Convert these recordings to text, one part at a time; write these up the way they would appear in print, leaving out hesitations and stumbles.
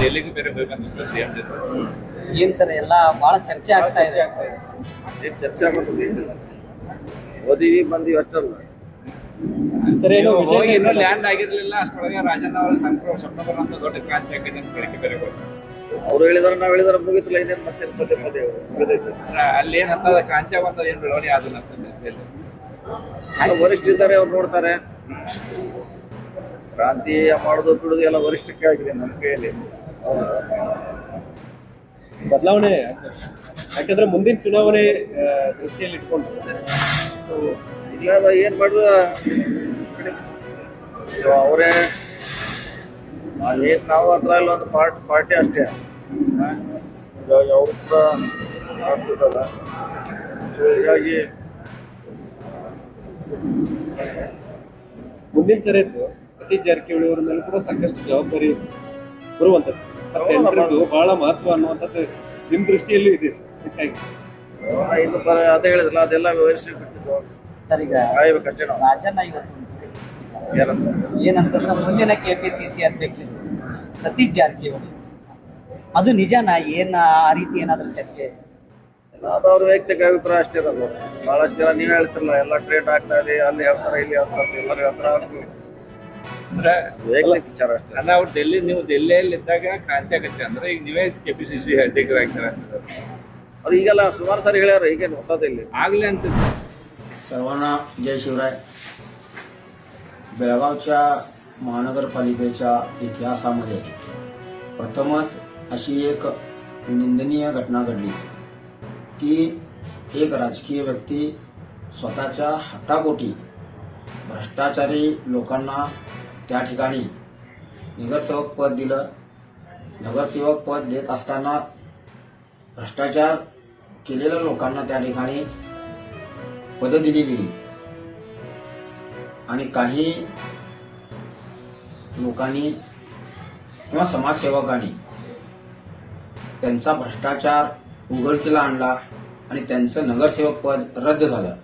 ಡೆಲ್ಲಿಗೆ ಬೇರೆ ಬೇಕಂತ ಸಿಎಂ ಜೊತೆ ಏನ್ ಸರ್ ಎಲ್ಲ ಬಹಳ ಚರ್ಚೆ ಆಗ್ತಾ ಇದೆ. ಏನ್ ಚರ್ಚೆ ಆಗೋದು ಏನಿಲ್ಲ. ಓದಿವಿ ಬಂದಿವಿ ಅಷ್ಟಲ್ಲ. ಸರ್ ಏನು ವಿಶೇಷ ಹೋಗಿ ಇನ್ನೂ ಇಲ್ಲ? ಲ್ಯಾಂಡ್ ಆಗಿರ್ಲಿಲ್ಲ ಅಷ್ಟೊಳಗೆ ರಾಜಣ್ಣ ಅವರು ಸೆಪ್ಟೆಂಬರ್ ಅಂತ ದೊಡ್ಡ ಕ್ರಾಂತಿ ಆಗಿದೆ ಅಂತ ಹೇಳಿಕೆ ಬೇರೆ ಕೊಡ್ತಾರೆ. ಅವ್ರು ಹೇಳಿದಾರೆ ನಾವ್ ಹೇಳಿದಾರೆ ಮುಗಿತಿಲ್ಲ ಇನ್ನೇನ್ ಮತ್ತೆ ಪದೇ ಪದೇ ಮುಗಿದೈತೆ. ಅಲ್ಲಿ ಏನಂತ ಕ್ರಾಂತಿ ಆಗುವಂತ ಏನ್ ಬೆಳವಣಿಗೆ ಆದ್ರೆ ಅನ್ಸುತ್ತೆ ವರಿಷ್ಠ ಇದ್ದಾರೆ ಅವ್ರು ನೋಡ್ತಾರೆ. ಕ್ರಾಂತಿ ಮಾಡೋದು ಬಿಡುದು ಎಲ್ಲ ವರಿಷ್ಠಕ್ಕೆ ಆಗಿದೆ ನಮ್ಮ ಕೈಯಲ್ಲಿ. ಬದಲಾವಣೆ ಆಗ್ತದೆ. ಯಾಕಂದ್ರೆ ಮುಂದಿನ ಚುನಾವಣೆ ದೃಷ್ಟಿಯಲ್ಲಿ ಇಟ್ಕೊಂಡು ಸೊ ಇಲ್ಲ ಅದು ಏನ್ ಮಾಡುವ ಸೊ ಅವರೇ ಏನ್ ನಾವು ಅದ್ರಲ್ಲಿ ಒಂದು ಪಾರ್ಟಿ ಅಷ್ಟೇ. ಹೀಗಾಗಿ ಅವ್ರು ಕೂಡ ಮಾಡ್ತಿದ್ದಲ್ಲ. ಸೊ ಹೀಗಾಗಿ ಮುಂದಿನ ಸರಿದ್ದು ಸತೀಶ್ ಜಾರಕಿಹೊಳಿ ಅವರ ಮೇಲೆ ಕೂಡ ಸಾಕಷ್ಟು ಜವಾಬ್ದಾರಿ ಬರುವಂತದ್ದು ಮತ್ತೆ ಎಲ್ರಿಗೂ ಬಹಳ ಮಹತ್ವ ಅನ್ನುವಂಥದ್ದು ನಿಮ್ ದೃಷ್ಟಿಯಲ್ಲೂ ಇದೆ ಸಿಕ್ಕಾಗಿ. ಇನ್ನು ಅದೇ ಹೇಳಿದ್ರಲ್ಲ ಅದೆಲ್ಲ ವರಿಷ್ಠ ಬಿಟ್ಟಿದ್ದು ಸರ್ ಈಗ ಕಾಯ್ಬೇಕಷ್ಟೇ ನಾವು. ರಾಜಣ್ಣ ಇವತ್ತು ಏನಂತ ಏನಂತಂದ್ರೆ ಮುಂದಿನ ಕೆಪಿಸಿಸಿ ಅಧ್ಯಕ್ಷರು ಸತೀಶ್ ಜಾರಕಿಹೊಳಿ ಅದು ನಿಜನಾ ಏನ್ ಆ ರೀತಿ ಏನಾದ್ರೂ ಚರ್ಚೆ? ಅದು ಅವ್ರ ವೈಯಕ್ತಿಕ ಅಭಿಪ್ರಾಯ ಅಷ್ಟೇ ಇರೋದು. ಬಹಳಷ್ಟು ಜನ ನೀವ್ ಹೇಳ್ತಿರಲ್ಲ ಎಲ್ಲ ಟ್ರೇಡ್ ಆಗ್ತಾ ಇದೆ ಅಲ್ಲಿ ಹೇಳ್ತಾರೆ ಇಲ್ಲಿ ಹೇಳ್ತಾರೆ ಎಲ್ಲರೂ ಹೇಳ್ತಾರೆ. ಅದು ಅಂದ್ರೆ ವೈಯಕ್ತಿಕ ವಿಚಾರ ಅಷ್ಟೇ. ಅಲ್ಲ ಅವ್ರು ನೀವು ಡೆಲ್ಲಿಯಲ್ಲಿ ಇದ್ದಾಗ ಕ್ರಾಂತಿ ಆಗತ್ತೆ ಅಂದ್ರೆ ಈಗ ನೀವೇ ಕೆಪಿಸಿಸಿ ಅಧ್ಯಕ್ಷರಾಗ್ತಾರೆ ಅಂತ ಅವ್ರು ಈಗೆಲ್ಲ ಸುಮಾರು ಸಾರಿ ಹೇಳ್ಯಾರ. ಈಗೇನು ಹೊಸದಿಲ್ಲಿ ಆಗ್ಲೇ ಅಂತ सर्वांना जय शिवराय. बेळगावच्या महानगरपालिकेच्या इतिहासामध्ये प्रथमच अशी एक निंदनीय घटना घडली की एक राजकीय व्यक्ती स्वतःच्या हट्टापोटी भ्रष्टाचारी लोकांना त्या ठिकाणी नगरसेवक पद दिलं. नगरसेवक पद देत असताना भ्रष्टाचार केलेल्या लोकांना त्या ठिकाणी पदं दिली गेली आणि काही लोकांनी किंवा समाजसेवकांनी त्यांचा भ्रष्टाचार उघडकीला आणला आणि त्यांचं नगरसेवक पद रद्द झालं.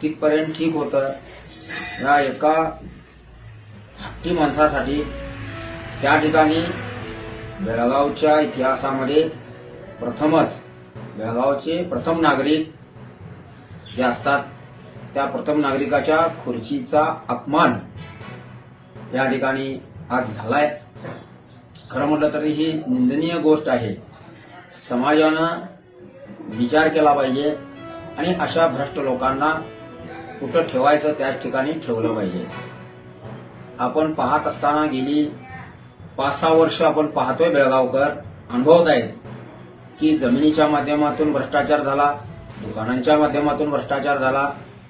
तिथपर्यंत ठीक होतं. या एका हट्टी माणसासाठी त्या ठिकाणी बेळगावच्या इतिहासामध्ये प्रथमच बेळगावचे प्रथम नागरिक जे असतात त्या प्रथम नागरिकाच्या खुर्चीचा अपमान या ठिकाणी आज झालाय. खरं म्हटलं तरी ही निंदनीय गोष्ट आहे. समाजानं विचार केला पाहिजे आणि अशा भ्रष्ट लोकांना कुठं ठेवायचं त्याच ठिकाणी ठेवलं पाहिजे. आपण पाहत असताना गेली 5-6 वर्ष आपण पाहतोय बेळगावकर अनुभवत आहेत की जमिनीच्या माध्यमातून भ्रष्टाचार झाला, दुकानांच्या माध्यमातून भ्रष्टाचार झाला,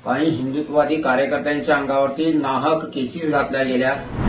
काही हिंदुत्ववादी कार्यकर्त्यांच्या अंगावरती नाहक केसेस घातल्या गेल्या.